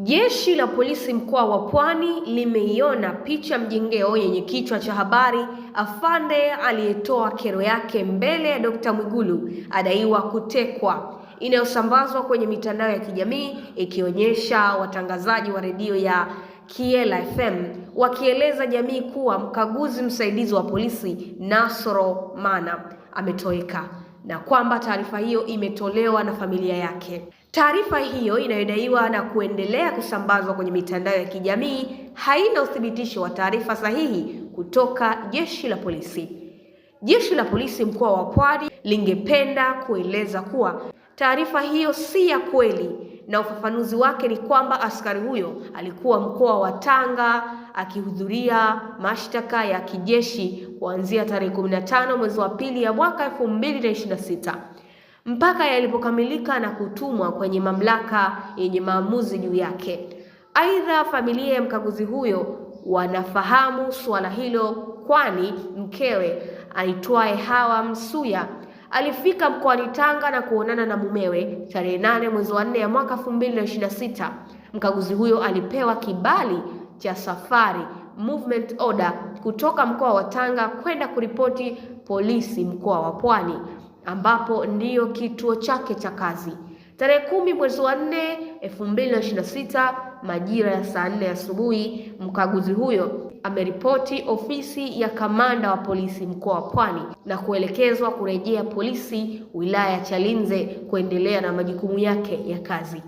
Jeshi la polisi mkoa wa Pwani limeiona picha mjengeo yenye kichwa cha habari, afande aliyetoa kero yake mbele ya Dr. Mwigulu adaiwa kutekwa, inayosambazwa kwenye mitandao ya kijamii ikionyesha watangazaji wa redio ya Kiela FM wakieleza jamii kuwa mkaguzi msaidizi wa polisi Nasoro Mana ametoweka na kwamba taarifa hiyo imetolewa na familia yake. Taarifa hiyo inayodaiwa na kuendelea kusambazwa kwenye mitandao ya kijamii haina uthibitisho wa taarifa sahihi kutoka Jeshi la Polisi. Jeshi la Polisi mkoa wa Pwani lingependa kueleza kuwa taarifa hiyo si ya kweli, na ufafanuzi wake ni kwamba askari huyo alikuwa mkoa wa Tanga akihudhuria mashtaka ya kijeshi kuanzia tarehe 15 mwezi wa pili ya mwaka 2026 mpaka yalipokamilika na kutumwa kwenye mamlaka yenye maamuzi juu yake. Aidha, familia ya mkaguzi huyo wanafahamu suala hilo, kwani mkewe aitwaye Hawa Msuya alifika mkoani Tanga na kuonana na mumewe tarehe 8 mwezi wa 4 ya mwaka 2026. Mkaguzi huyo alipewa kibali cha safari movement order kutoka mkoa wa Tanga kwenda kuripoti polisi mkoa wa Pwani, ambapo ndiyo kituo chake cha kazi. Tarehe 10 mwezi wa 4 2026 majira ya saa 4 asubuhi, mkaguzi huyo ameripoti ofisi ya kamanda wa polisi mkoa wa Pwani na kuelekezwa kurejea polisi wilaya ya Chalinze kuendelea na majukumu yake ya kazi.